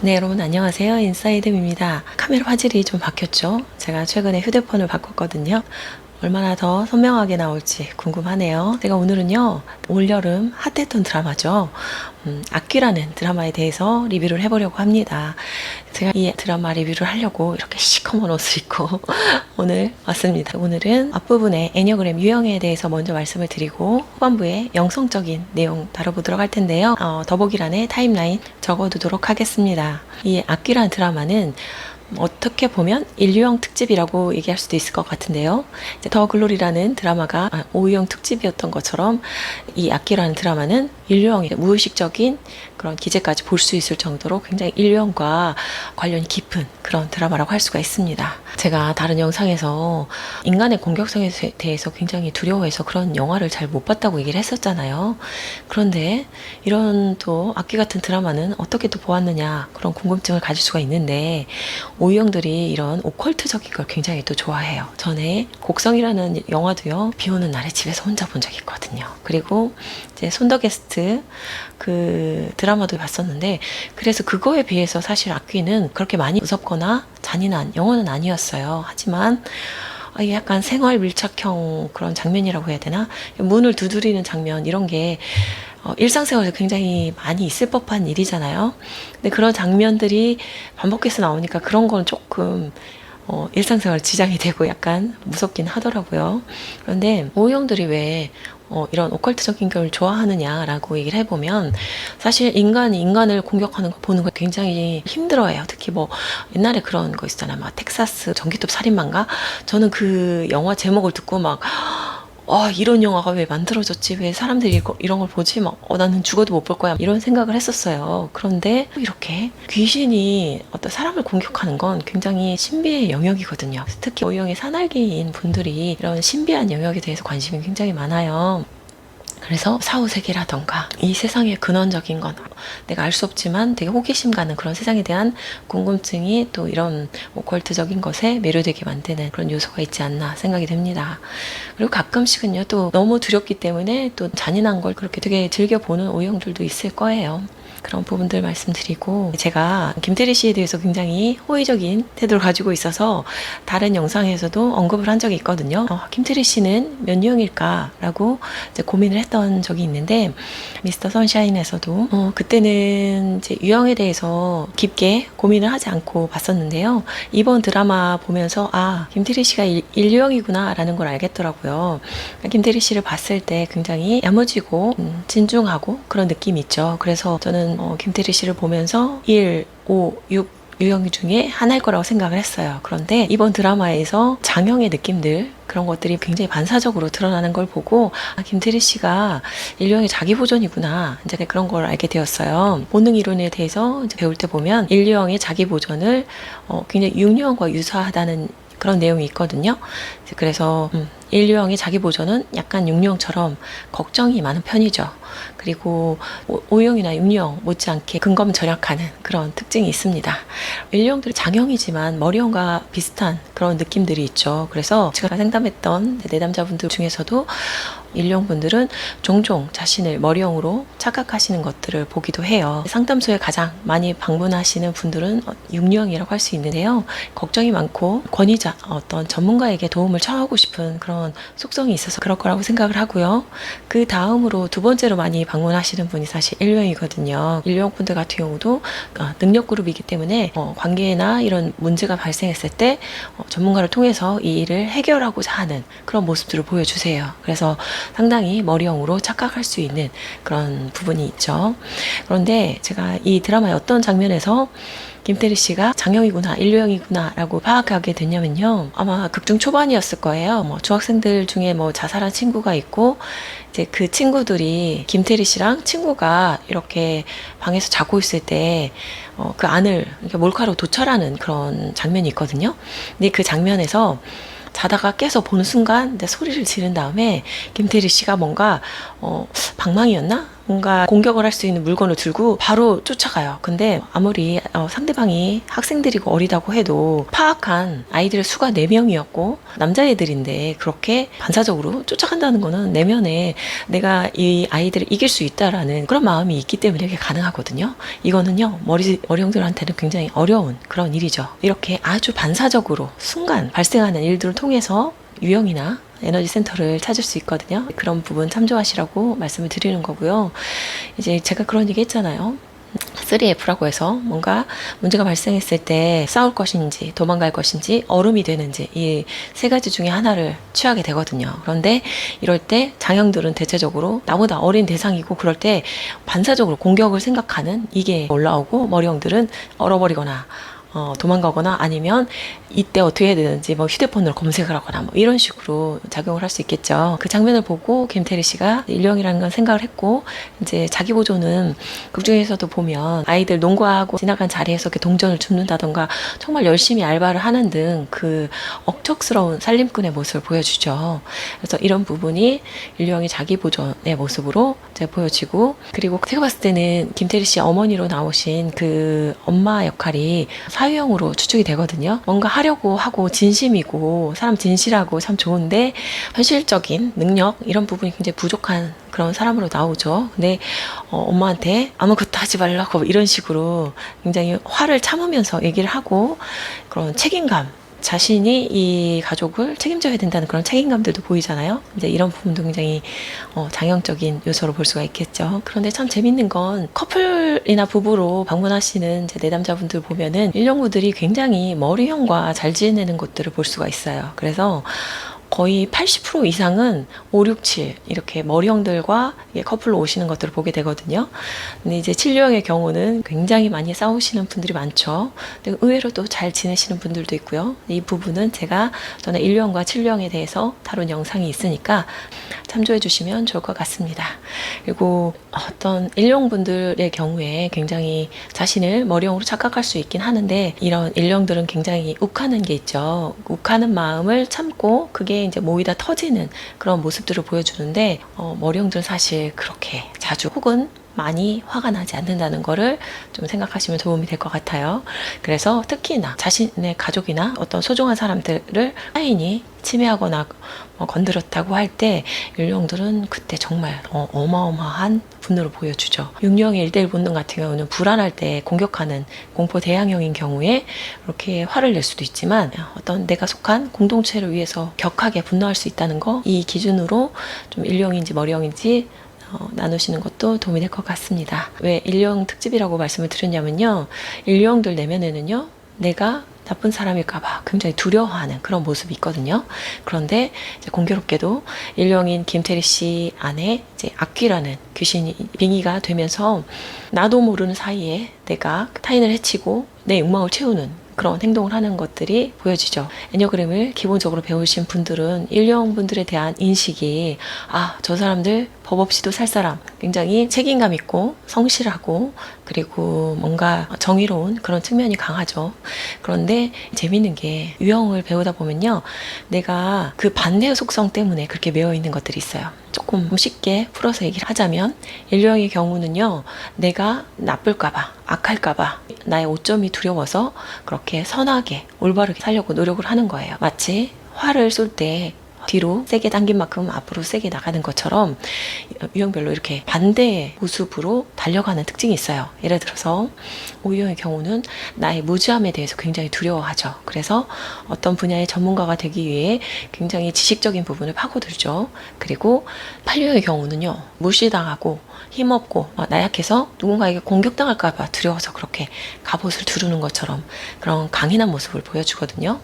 네, 여러분 안녕하세요. 인사이드입니다. 카메라 화질이 좀 바뀌었죠? 제가 최근에 휴대폰을 바꿨거든요. 얼마나 더 선명하게 나올지 궁금하네요. 제가 오늘은요, 올여름 핫했던 드라마죠. 악귀라는 드라마에 대해서 리뷰를 해보려고 합니다. 제가 이 드라마 리뷰를 하려고 이렇게 시커먼 옷을 입고 오늘 왔습니다. 오늘은 앞부분에 애니어그램 유형에 대해서 먼저 말씀을 드리고 후반부에 영성적인 내용 다뤄보도록 할 텐데요. 더보기란에 타임라인 적어두도록 하겠습니다. 이 악귀라는 드라마는 어떻게 보면 인류형 특집이라고 얘기할 수도 있을 것 같은데요. 더 글로리라는 드라마가 오유형 특집이었던 것처럼 이 악기라는 드라마는 인류형의 무의식적인 그런 기제까지 볼 수 있을 정도로 굉장히 인류형과 관련이 깊은 그런 드라마라고 할 수가 있습니다. 제가 다른 영상에서 인간의 공격성에 대해서 굉장히 두려워해서 그런 영화를 잘 못 봤다고 얘기를 했었잖아요. 그런데 이런 또 악기 같은 드라마는 어떻게 또 보았느냐 그런 궁금증을 가질 수가 있는데 오유형들이 이런 오컬트적인 걸 굉장히 또 좋아해요. 전에 곡성이라는 영화도요, 비 오는 날에 집에서 혼자 본 적이 있거든요. 그리고 이제 손더게스트 그 드라마도 봤었는데, 그래서 그거에 비해서 사실 악귀는 그렇게 많이 무섭거나 잔인한 영화는 아니었어요. 하지만 이게 약간 생활 밀착형 그런 장면이라고 해야 되나? 문을 두드리는 장면, 이런 게 일상생활에서 굉장히 많이 있을 법한 일이잖아요. 근데 그런 장면들이 반복해서 나오니까 그런 건 조금 일상생활 지장이 되고 약간 무섭긴 하더라고요. 그런데 오형들이 왜 이런 오컬트적인 걸 좋아하느냐라고 얘기를 해보면, 사실 인간이 인간을 공격하는 거 보는 걸 굉장히 힘들어해요. 특히 뭐 옛날에 그런 거 있잖아요. 막 텍사스 전기톱 살인마인가? 저는 그 영화 제목을 듣고 막 이런 영화가 왜 만들어졌지? 왜 사람들이 이런 걸 보지? 막, 나는 죽어도 못 볼 거야. 이런 생각을 했었어요. 그런데 이렇게 귀신이 어떤 사람을 공격하는 건 굉장히 신비의 영역이거든요. 특히 오형의 사날개인 분들이 이런 신비한 영역에 대해서 관심이 굉장히 많아요. 그래서 사후세계라던가 이 세상의 근원적인 건 내가 알 수 없지만 되게 호기심 가는 그런 세상에 대한 궁금증이 또 이런 오컬트적인 것에 매료되게 만드는 그런 요소가 있지 않나 생각이 됩니다. 그리고 가끔씩은요, 또 너무 두렵기 때문에 또 잔인한 걸 그렇게 되게 즐겨보는 오형들도 있을 거예요. 그런 부분들 말씀드리고, 제가 김태리 씨에 대해서 굉장히 호의적인 태도를 가지고 있어서 다른 영상에서도 언급을 한 적이 있거든요. 김태리 씨는 몇 유형일까? 라고 이제 고민을 했던 적이 있는데, 미스터 선샤인에서도 그때는 이제 유형에 대해서 깊게 고민을 하지 않고 봤었는데요. 이번 드라마 보면서 김태리 씨가 일유형이구나 라는 걸 알겠더라고요. 김태리 씨를 봤을 때 굉장히 야무지고 진중하고 그런 느낌이 있죠. 그래서 저는 김태리 씨를 보면서 1, 5, 6 유형 중에 하나일 거라고 생각을 했어요. 그런데 이번 드라마에서 장형의 느낌들, 그런 것들이 굉장히 반사적으로 드러나는 걸 보고 김태리 씨가 인류형의 자기보존이구나, 이제 그런 걸 알게 되었어요. 본능 이론에 대해서 이제 배울 때 보면 인류형의 자기보존을 굉장히 육류형과 유사하다는 그런 내용이 있거든요. 그래서 인류형의 자기보존은 약간 육류형처럼 걱정이 많은 편이죠. 그리고 오형이나 육류형 못지않게 근검절약하는 그런 특징이 있습니다. 인류형들이 장형이지만 머리형과 비슷한 그런 느낌들이 있죠. 그래서 제가 상담했던 내담자분들 중에서도 인류형분들은 종종 자신을 머리형으로 착각하시는 것들을 보기도 해요. 상담소에 가장 많이 방문하시는 분들은 육류형이라고 할 수 있는데요. 걱정이 많고 권위자, 어떤 전문가에게 도움을 청하고 싶은 그런 속성이 있어서 그럴 거라고 생각을 하고요. 그 다음으로 두 번째로 많이 방문하시는 분이 사실 인류형이거든요. 인류형 분들 같은 경우도 능력 그룹이기 때문에 관계나 이런 문제가 발생했을 때 전문가를 통해서 이 일을 해결하고자 하는 그런 모습들을 보여주세요. 그래서 상당히 머리형으로 착각할 수 있는 그런 부분이 있죠. 그런데 제가 이 드라마의 어떤 장면에서 김태리 씨가 장형이구나, 인류형이구나 라고 파악하게 됐냐면요, 아마 극중 초반이었을 거예요. 중학생들 중에 자살한 친구가 있고, 이제 그 친구들이 김태리 씨랑 친구가 이렇게 방에서 자고 있을 때 그 안을 몰카로 도찰하는 그런 장면이 있거든요. 근데 그 장면에서 자다가 깨서 보는 순간 소리를 지른 다음에 김태리 씨가 뭔가 방망이였나? 뭔가 공격을 할 수 있는 물건을 들고 바로 쫓아가요. 근데 아무리 상대방이 학생들이고 어리다고 해도 파악한 아이들의 수가 4명이었고 남자애들인데 그렇게 반사적으로 쫓아간다는 거는 내면에 내가 이 아이들을 이길 수 있다라는 그런 마음이 있기 때문에 이게 가능하거든요. 이거는요, 머리형들한테는 굉장히 어려운 그런 일이죠. 이렇게 아주 반사적으로 순간 발생하는 일들을 통해서 유형이나 에너지 센터를 찾을 수 있거든요. 그런 부분 참조하시라고 말씀을 드리는 거고요. 이제 제가 그런 얘기 했잖아요. 3F라고 해서 뭔가 문제가 발생했을 때 싸울 것인지 도망갈 것인지 얼음이 되는지 이 3가지 중에 하나를 취하게 되거든요. 그런데 이럴 때 장형들은 대체적으로 나보다 어린 대상이고 그럴 때 반사적으로 공격을 생각하는 이게 올라오고 머리형들은 얼어버리거나 도망가거나 아니면 이때 어떻게 해야 되는지 뭐 휴대폰으로 검색을 하거나 뭐 이런 식으로 작용을 할 수 있겠죠. 그 장면을 보고 김태리 씨가 일령이라는 건 생각을 했고, 이제 자기 보조는 극중에서도 보면 아이들 농구하고 지나간 자리에서 이렇게 동전을 줍는다던가 정말 열심히 알바를 하는 등 그 억척스러운 살림꾼의 모습을 보여주죠. 그래서 이런 부분이 일령이 자기 보존의 모습으로 이제 보여지고, 그리고 제가 봤을 때는 김태리 씨 어머니로 나오신 그 엄마 역할이 사유형으로 추측이 되거든요. 뭔가 하려고 하고 진심이고 사람 진실하고 참 좋은데 현실적인 능력 이런 부분이 굉장히 부족한 그런 사람으로 나오죠. 근데 엄마한테 아무것도 하지 말라고 이런 식으로 굉장히 화를 참으면서 얘기를 하고, 그런 책임감, 자신이 이 가족을 책임져야 된다는 그런 책임감들도 보이잖아요. 이제 이런 부분도 굉장히 장형적인 요소로 볼 수가 있겠죠. 그런데 참 재밌는 건 커플이나 부부로 방문하시는 제 내담자분들 보면은 일령부들이 굉장히 머리형과 잘 지내는 것들을 볼 수가 있어요. 그래서 거의 80% 이상은 5, 6, 7 이렇게 머리형들과 커플로 오시는 것들을 보게 되거든요. 근데 이제 7류형의 경우는 굉장히 많이 싸우시는 분들이 많죠. 근데 의외로 또 잘 지내시는 분들도 있고요. 이 부분은 제가 전에 1류형과 7류형에 대해서 다룬 영상이 있으니까 참조해 주시면 좋을 것 같습니다. 그리고 어떤 1형 분들의 경우에 굉장히 자신을 머리형으로 착각할 수 있긴 하는데, 이런 1형들은 굉장히 욱하는 게 있죠. 욱하는 마음을 참고 그게 이제 모이다 터지는 그런 모습들을 보여주는데, 머리형들은 사실 그렇게 자주 혹은 많이 화가 나지 않는다는 거를 좀 생각하시면 도움이 될 것 같아요. 그래서 특히나 자신의 가족이나 어떤 소중한 사람들을 타인이 침해하거나 건드렸다고 할 때 일령들은 그때 정말 어마어마한 분노를 보여주죠. 6령의 1대1 본능 같은 경우는 불안할 때 공격하는 공포 대항형인 경우에 이렇게 화를 낼 수도 있지만, 어떤 내가 속한 공동체를 위해서 격하게 분노할 수 있다는 거, 이 기준으로 좀 일령인지 머리형인지 나누시는 것도 도움이 될 것 같습니다. 왜 일령 특집이라고 말씀을 드렸냐면요, 일령들 내면에는요 내가 나쁜 사람일까봐 굉장히 두려워하는 그런 모습이 있거든요. 그런데 이제 공교롭게도 일령인 김태리 씨 안에 이제 악귀라는 귀신이 빙의가 되면서 나도 모르는 사이에 내가 타인을 해치고 내 욕망을 채우는 그런 행동을 하는 것들이 보여지죠. 애니어그램을 기본적으로 배우신 분들은 일령 분들에 대한 인식이, 저 사람들 법 없이도 살 사람, 굉장히 책임감 있고 성실하고 그리고 뭔가 정의로운 그런 측면이 강하죠. 그런데 재밌는 게 유형을 배우다 보면요, 내가 그 반대의 속성 때문에 그렇게 매여 있는 것들이 있어요. 조금 쉽게 풀어서 얘기를 하자면, 일령의 경우는요, 내가 나쁠까봐, 악할까봐 나의 오점이 두려워서 그렇게 선하게 올바르게 살려고 노력을 하는 거예요. 마치 화를 쏠 때 뒤로 세게 당긴 만큼 앞으로 세게 나가는 것처럼 유형별로 이렇게 반대의 모습으로 달려가는 특징이 있어요. 예를 들어서 5유형의 경우는 나의 무지함에 대해서 굉장히 두려워하죠. 그래서 어떤 분야의 전문가가 되기 위해 굉장히 지식적인 부분을 파고들죠. 그리고 8유형의 경우는요, 무시당하고 힘없고 나약해서 누군가에게 공격당할까 봐 두려워서 그렇게 갑옷을 두르는 것처럼 그런 강인한 모습을 보여주거든요.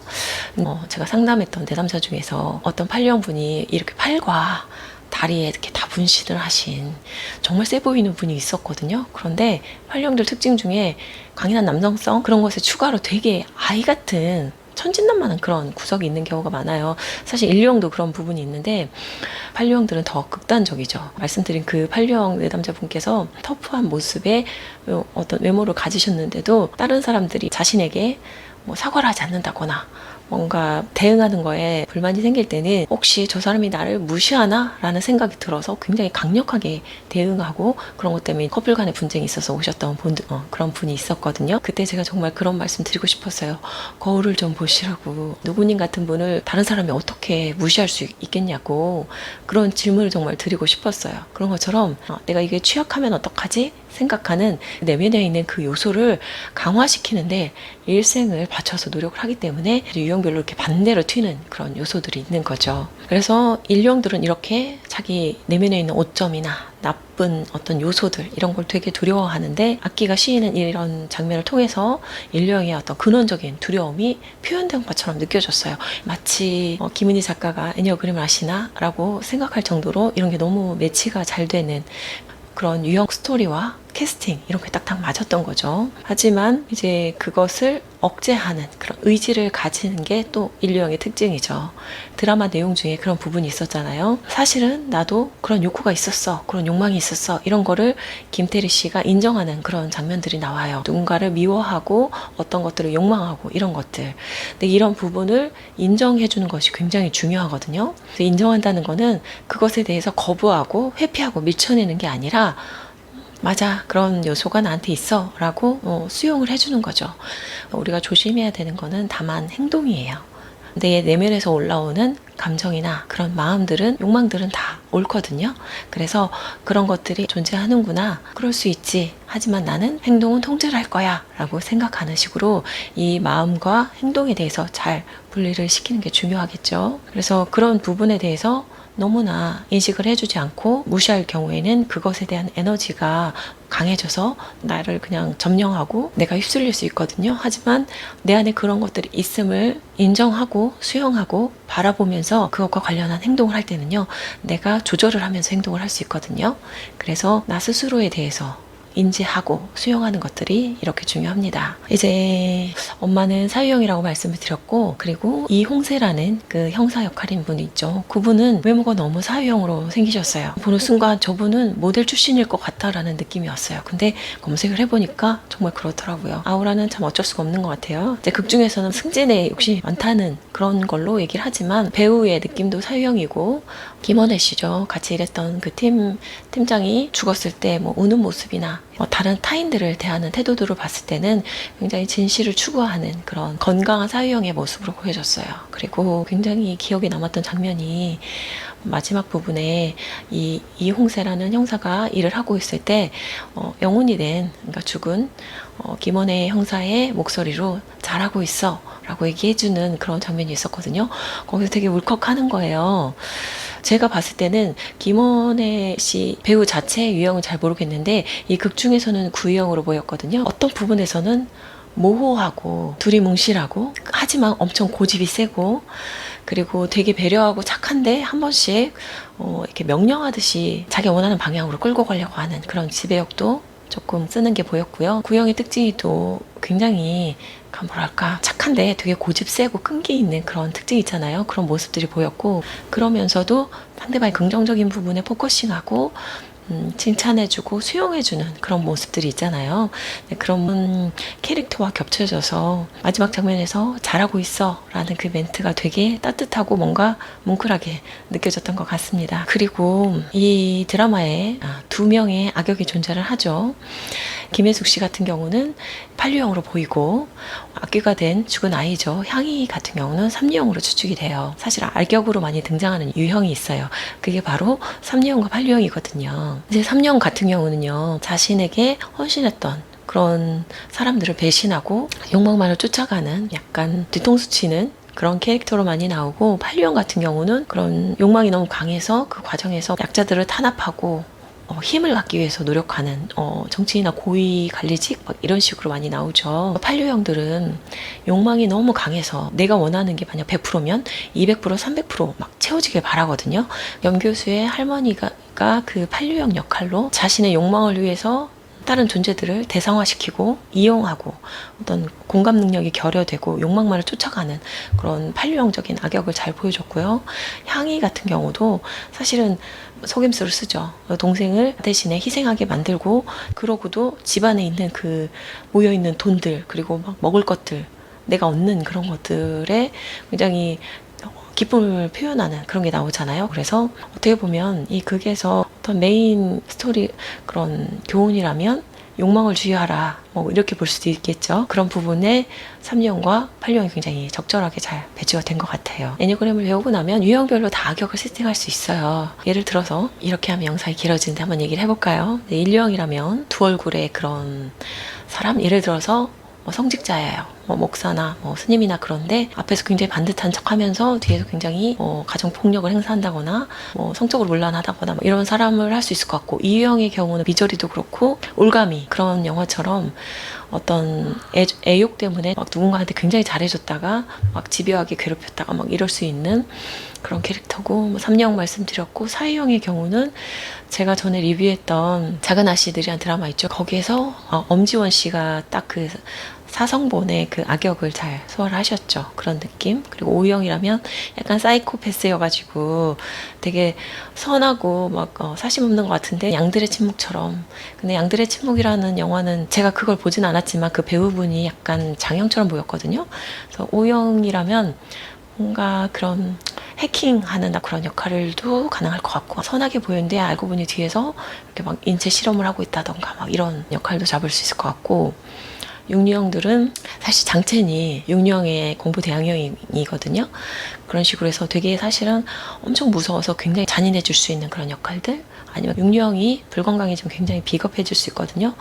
제가 상담했던 내담자 중에서 어떤 8형 분이 이렇게 팔과 다리에 이렇게 다 분신을 하신 정말 세 보이는 분이 있었거든요. 그런데 8형들 특징 중에 강인한 남성성, 그런 것에 추가로 되게 아이 같은 천진난만한 그런 구석이 있는 경우가 많아요. 사실 1류형도 그런 부분이 있는데 8류형들은 더 극단적이죠. 말씀드린 그 8류형 내담자분께서 터프한 모습의 어떤 외모를 가지셨는데도 다른 사람들이 자신에게 사과를 하지 않는다거나 뭔가 대응하는 거에 불만이 생길 때는 혹시 저 사람이 나를 무시하나? 라는 생각이 들어서 굉장히 강력하게 대응하고 그런 것 때문에 커플 간의 분쟁이 있어서 오셨던 그런 분이 있었거든요. 그때 제가 정말 그런 말씀 드리고 싶었어요. 거울을 좀 보시라고. 누구님 같은 분을 다른 사람이 어떻게 무시할 수 있겠냐고 그런 질문을 정말 드리고 싶었어요. 그런 것처럼 내가 이게 취약하면 어떡하지? 생각하는 내면에 있는 그 요소를 강화시키는데 일생을 바쳐서 노력을 하기 때문에 유형별로 이렇게 반대로 튀는 그런 요소들이 있는 거죠. 그래서 인류형들은 이렇게 자기 내면에 있는 오점이나 나쁜 어떤 요소들 이런 걸 되게 두려워하는데 악기가 시인은 이런 장면을 통해서 인류형의 어떤 근원적인 두려움이 표현된 것처럼 느껴졌어요. 마치 김은희 작가가 애니어그램을 아시나? 라고 생각할 정도로 이런 게 너무 매치가 잘 되는 그런 유형 스토리와 캐스팅 이런 게 딱딱 맞았던 거죠. 하지만 이제 그것을 억제하는 그런 의지를 가지는 게 또 인류형의 특징이죠. 드라마 내용 중에 그런 부분이 있었잖아요. 사실은 나도 그런 욕구가 있었어, 그런 욕망이 있었어, 이런 거를 김태리 씨가 인정하는 그런 장면들이 나와요. 누군가를 미워하고 어떤 것들을 욕망하고 이런 것들. 근데 이런 부분을 인정해 주는 것이 굉장히 중요하거든요. 인정한다는 거는 그것에 대해서 거부하고 회피하고 밀쳐내는 게 아니라 맞아, 그런 요소가 나한테 있어 라고 수용을 해주는 거죠. 우리가 조심해야 되는 거는 다만 행동이에요. 내 내면에서 올라오는 감정이나 그런 마음들은, 욕망들은 다 옳거든요. 그래서 그런 것들이 존재하는구나, 그럴 수 있지, 하지만 나는 행동은 통제를 할 거야 라고 생각하는 식으로 이 마음과 행동에 대해서 잘 분리를 시키는 게 중요하겠죠. 그래서 그런 부분에 대해서 너무나 인식을 해주지 않고 무시할 경우에는 그것에 대한 에너지가 강해져서 나를 그냥 점령하고 내가 휩쓸릴 수 있거든요. 하지만 내 안에 그런 것들이 있음을 인정하고 수용하고 바라보면서 그것과 관련한 행동을 할 때는요, 내가 조절을 하면서 행동을 할 수 있거든요. 그래서 나 스스로에 대해서 인지하고 수용하는 것들이 이렇게 중요합니다. 이제 엄마는 사유형이라고 말씀을 드렸고, 그리고 이홍세라는 그 형사 역할인 분이 있죠. 그분은 외모가 너무 사유형으로 생기셨어요. 보는 순간 저분은 모델 출신일 것 같다라는 느낌이 왔어요. 근데 검색을 해보니까 정말 그렇더라고요. 아우라는 참 어쩔 수가 없는 것 같아요. 이제 극 중에서는 승진에 욕심이 많다는 그런 걸로 얘기를 하지만 배우의 느낌도 사유형이고, 김원혜 씨죠. 같이 일했던 그 팀장이 죽었을 때 뭐 우는 모습이나 다른 타인들을 대하는 태도들을 봤을 때는 굉장히 진실을 추구하는 그런 건강한 사유형의 모습으로 보여졌어요. 그리고 굉장히 기억에 남았던 장면이 마지막 부분에 이홍세라는 형사가 일을 하고 있을 때 영혼이 된, 그러니까 죽은 김원혜 형사의 목소리로 잘하고 있어 라고 얘기해주는 그런 장면이 있었거든요. 거기서 되게 울컥하는 거예요. 제가 봤을 때는 김원혜 씨 배우 자체의 유형은 잘 모르겠는데 이 극 중에서는 구유형으로 보였거든요. 어떤 부분에서는 모호하고 두리뭉실하고 하지만 엄청 고집이 세고, 그리고 되게 배려하고 착한데 한 번씩 이렇게 명령하듯이 자기 원하는 방향으로 끌고 가려고 하는 그런 지배력도 조금 쓰는 게 보였고요. 구형의 특징이 또 굉장히 뭐랄까 착한데 되게 고집 세고 끈기 있는 그런 특징이 있잖아요. 그런 모습들이 보였고, 그러면서도 상대방의 긍정적인 부분에 포커싱하고 칭찬해주고 수용해주는 그런 모습들이 있잖아요. 그런 캐릭터와 겹쳐져서 마지막 장면에서 잘하고 있어 라는 그 멘트가 되게 따뜻하고 뭔가 뭉클하게 느껴졌던 것 같습니다. 그리고 이 드라마에 두 명의 악역이 존재를 하죠. 김혜숙 씨 같은 경우는 8유형으로 보이고, 악귀가 된 죽은 아이죠. 향이 같은 경우는 3유형으로 추측이 돼요. 사실 악역으로 많이 등장하는 유형이 있어요. 그게 바로 3유형과 8유형이거든요. 이제 3유형 같은 경우는요, 자신에게 헌신했던 그런 사람들을 배신하고 욕망만을 쫓아가는 약간 뒤통수 치는 그런 캐릭터로 많이 나오고, 8유형 같은 경우는 그런 욕망이 너무 강해서 그 과정에서 약자들을 탄압하고 힘을 갖기 위해서 노력하는 정치인이나 고위 관리직 막 이런 식으로 많이 나오죠. 8유형들은 욕망이 너무 강해서 내가 원하는 게 만약 100%면 200%, 300%막 채워지길 바라거든요. 염 교수의 할머니가 그 8유형 역할로 자신의 욕망을 위해서 다른 존재들을 대상화시키고 이용하고 어떤 공감 능력이 결여되고 욕망만을 쫓아가는 그런 8유형적인 악역을 잘 보여줬고요. 향이 같은 경우도 사실은 속임수를 쓰죠. 동생을 대신에 희생하게 만들고, 그러고도 집안에 있는 그 모여있는 돈들, 그리고 막 먹을 것들 내가 얻는 그런 것들에 굉장히 기쁨을 표현하는 그런 게 나오잖아요. 그래서 어떻게 보면 이 극에서 어떤 메인 스토리 그런 교훈이라면 욕망을 주의하라 뭐 이렇게 볼 수도 있겠죠. 그런 부분에 3령과 8령이 굉장히 적절하게 잘 배치가 된 것 같아요. 애니그램을 배우고 나면 유형별로 다 악역을 세팅할 수 있어요. 예를 들어서 이렇게 하면 영상이 길어지는데 한번 얘기를 해볼까요? 1령이라면 두 얼굴의 그런 사람, 예를 들어서 성직자예요. 목사나 스님이나 그런데 앞에서 굉장히 반듯한 척하면서 뒤에서 굉장히 가정 폭력을 행사한다거나 성적으로 문란하다거나 이런 사람을 할 수 있을 것 같고, 이유형의 경우는 미저리도 그렇고 올가미 그런 영화처럼 어떤 애욕 때문에 막 누군가한테 굉장히 잘해줬다가 막 집요하게 괴롭혔다가 막 이럴 수 있는 그런 캐릭터고, 3령 말씀드렸고, 4형의 경우는 제가 전에 리뷰했던 작은 아씨들이란 드라마 있죠. 거기에서 엄지원 씨가 딱 그 사성본의 그 악역을 잘 소화를 하셨죠. 그런 느낌. 그리고 5형이라면 약간 사이코패스여가지고 되게 선하고 막 사심 없는 것 같은데 양들의 침묵처럼. 근데 양들의 침묵이라는 영화는 제가 그걸 보진 않았지만 그 배우분이 약간 장형처럼 보였거든요. 그래서 5형이라면 뭔가 그런 해킹하는 그런 역할도 가능할 것 같고, 선하게 보이는데 알고 보니 뒤에서 이렇게 막 인체 실험을 하고 있다던가 막 이런 역할도 잡을 수 있을 것 같고, 6류형들은 사실 장첸이 6류형의 공부 대항형이거든요. 그런 식으로 해서 되게 사실은 엄청 무서워서 굉장히 잔인해질 수 있는 그런 역할들, 아니면 6류형이 불건강해지면 굉장히 비겁해질 수 있거든요.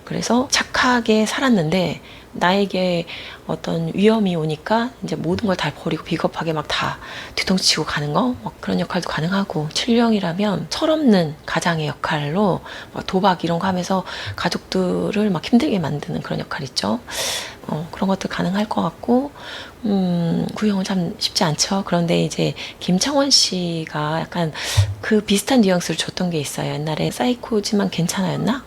그래서 착하게 살았는데 나에게 어떤 위험이 오니까 이제 모든 걸 다 버리고 비겁하게 막 다 뒤통수치고 가는 거, 그런 역할도 가능하고, 7령이라면 철없는 가장의 역할로 막 도박 이런 거 하면서 가족들을 막 힘들게 만드는 그런 역할 있죠. 그런 것도 가능할 것 같고, 구형은 참 쉽지 않죠. 그런데 이제 김창원 씨가 약간 그 비슷한 뉘앙스를 줬던 게 있어요. 옛날에 사이코지만 괜찮아였나?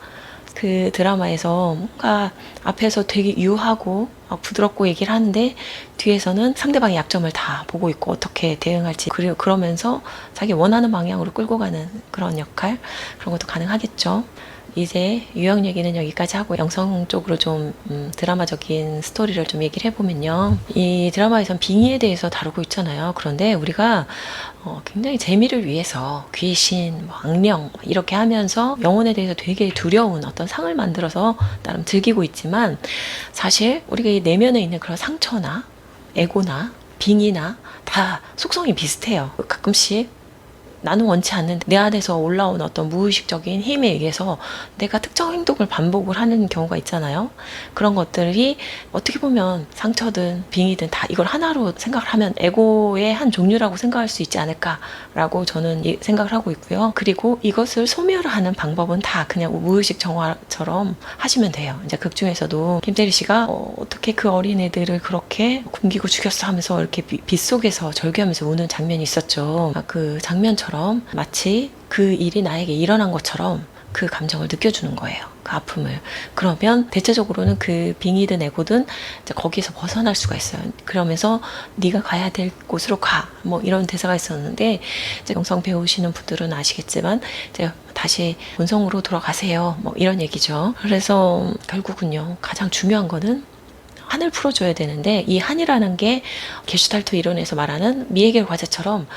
그 드라마에서 뭔가 앞에서 되게 유하고 부드럽고 얘기를 하는데 뒤에서는 상대방의 약점을 다 보고 있고 어떻게 대응할지, 그러면서 자기 원하는 방향으로 끌고 가는 그런 역할, 그런 것도 가능하겠죠. 이제 유형 얘기는 여기까지 하고 영성 쪽으로 좀 드라마적인 스토리를 좀 얘기를 해보면요. 이 드라마에선 빙의에 대해서 다루고 있잖아요. 그런데 우리가 굉장히 재미를 위해서 귀신, 악령 이렇게 하면서 영혼에 대해서 되게 두려운 어떤 상을 만들어서 나름 즐기고 있지만, 사실 우리가 이 내면에 있는 그런 상처나 에고나 빙의나 다 속성이 비슷해요. 가끔씩 나는 원치 않는데 내 안에서 올라온 어떤 무의식적인 힘에 의해서 내가 특정 행동을 반복을 하는 경우가 있잖아요. 그런 것들이 어떻게 보면 상처든 빙의든 다 이걸 하나로 생각을 하면 에고의 한 종류라고 생각할 수 있지 않을까라고 저는 생각을 하고 있고요. 그리고 이것을 소멸하는 방법은 다 그냥 무의식 정화처럼 하시면 돼요. 이제 극 중에서도 김태리 씨가 어떻게 그 어린애들을 그렇게 굶기고 죽였어 하면서 이렇게 빛 속에서 절규하면서 우는 장면이 있었죠. 그 장면처럼 마치 그 일이 나에게 일어난 것처럼 그 감정을 느껴주는 거예요. 그 아픔을. 그러면 대체적으로는 그 빙의든 에고든 이제 거기에서 벗어날 수가 있어요. 그러면서 네가 가야 될 곳으로 가. 뭐 이런 대사가 있었는데, 이제 영성 배우시는 분들은 아시겠지만 이제 다시 본성으로 돌아가세요. 뭐 이런 얘기죠. 그래서 결국은요, 가장 중요한 거는 한을 풀어줘야 되는데, 이 한이라는 게 게슈탈트 이론에서 말하는 미해결 과제처럼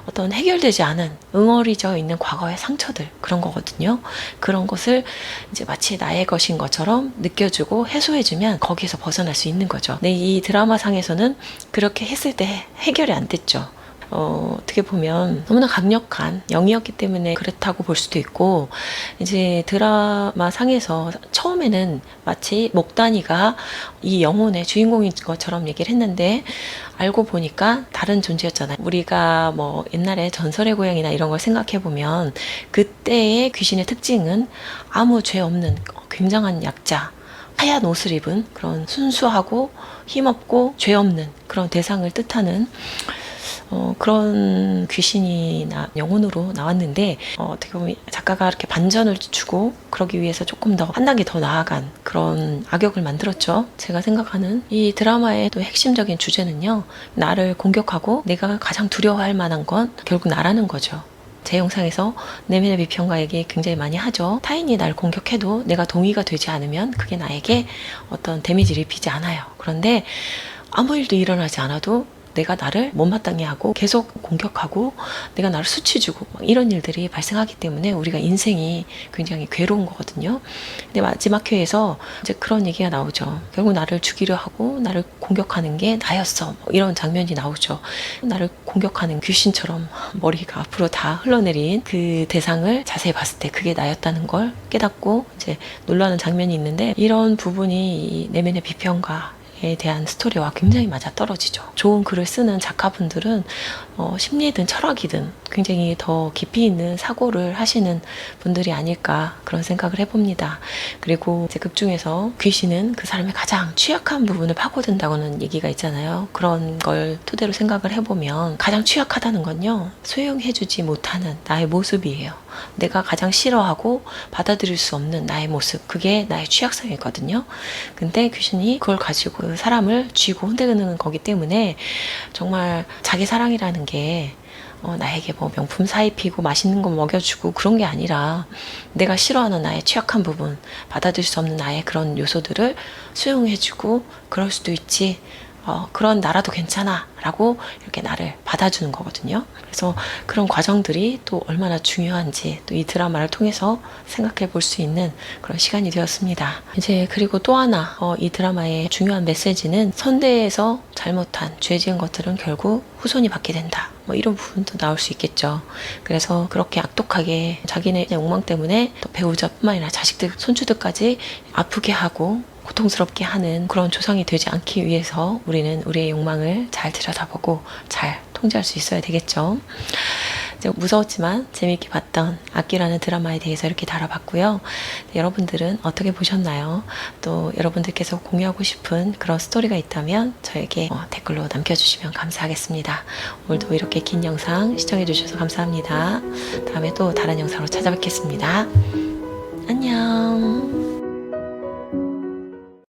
어떤 해결되지 않은 응어리져 있는 과거의 상처들, 그런 거거든요. 그런 것을 이제 마치 나의 것인 것처럼 느껴주고 해소해주면 거기에서 벗어날 수 있는 거죠. 근데 이 드라마 상에서는 그렇게 했을 때 해결이 안 됐죠. 어떻게 보면 너무나 강력한 영이었기 때문에 그렇다고 볼 수도 있고, 이제 드라마 상에서 처음에는 마치 목단이가 이 영혼의 주인공인 것처럼 얘기를 했는데, 알고 보니까 다른 존재였잖아요. 우리가 뭐 옛날에 전설의 고향이나 이런 걸 생각해 보면 그때의 귀신의 특징은 아무 죄 없는 굉장한 약자, 하얀 옷을 입은 그런 순수하고 힘없고 죄 없는 그런 대상을 뜻하는 그런 귀신이나 영혼으로 나왔는데, 어떻게 보면 작가가 이렇게 반전을 주고 그러기 위해서 조금 더 한 단계 더 나아간 그런 악역을 만들었죠. 제가 생각하는 이 드라마의 또 핵심적인 주제는요, 나를 공격하고 내가 가장 두려워할 만한 건 결국 나라는 거죠. 제 영상에서 내면의 비평가 얘기 굉장히 많이 하죠. 타인이 날 공격해도 내가 동의가 되지 않으면 그게 나에게 어떤 데미지를 입히지 않아요. 그런데 아무 일도 일어나지 않아도 내가 나를 못마땅해 하고 계속 공격하고 내가 나를 수치 주고 이런 일들이 발생하기 때문에 우리가 인생이 굉장히 괴로운 거거든요. 근데 마지막 회에서 이제 그런 얘기가 나오죠. 결국 나를 죽이려 하고 나를 공격하는 게 나였어. 이런 장면이 나오죠. 나를 공격하는 귀신처럼 머리가 앞으로 다 흘러내린 그 대상을 자세히 봤을 때 그게 나였다는 걸 깨닫고 이제 놀라는 장면이 있는데, 이런 부분이 이 내면의 비평가 에 대한 스토리와 굉장히 맞아떨어지죠. 좋은 글을 쓰는 작가분들은 심리든 철학이든 굉장히 더 깊이 있는 사고를 하시는 분들이 아닐까 그런 생각을 해봅니다. 그리고 이제 극 중에서 귀신은 그 사람의 가장 취약한 부분을 파고든다고는 얘기가 있잖아요. 그런 걸 토대로 생각을 해보면 가장 취약하다는 건요, 수용해주지 못하는 나의 모습이에요. 내가 가장 싫어하고 받아들일 수 없는 나의 모습, 그게 나의 취약성이거든요. 근데 귀신이 그걸 가지고 그 사람을 쥐고 흔드는 거기 때문에 정말 자기 사랑이라는 게 나에게 뭐 명품 사입히고 맛있는 거 먹여주고 그런 게 아니라 내가 싫어하는 나의 취약한 부분, 받아들일 수 없는 나의 그런 요소들을 수용해주고 그럴 수도 있지, 그런 나라도 괜찮아 라고 이렇게 나를 받아주는 거거든요. 그래서 그런 과정들이 또 얼마나 중요한지 또 이 드라마를 통해서 생각해 볼 수 있는 그런 시간이 되었습니다. 이제 그리고 또 하나 이 드라마의 중요한 메시지는, 선대에서 잘못한 죄 지은 것들은 결국 후손이 받게 된다, 뭐 이런 부분도 나올 수 있겠죠. 그래서 그렇게 악독하게 자기네 욕망 때문에 또 배우자뿐만 아니라 자식들, 손주들까지 아프게 하고 고통스럽게 하는 그런 조상이 되지 않기 위해서 우리는 우리의 욕망을 잘 들여다보고 잘 통제할 수 있어야 되겠죠. 이제 무서웠지만 재미있게 봤던 악기라는 드라마에 대해서 이렇게 다뤄봤고요. 여러분들은 어떻게 보셨나요? 또 여러분들께서 공유하고 싶은 그런 스토리가 있다면 저에게 댓글로 남겨주시면 감사하겠습니다. 오늘도 이렇게 긴 영상 시청해주셔서 감사합니다. 다음에 또 다른 영상으로 찾아뵙겠습니다. 안녕.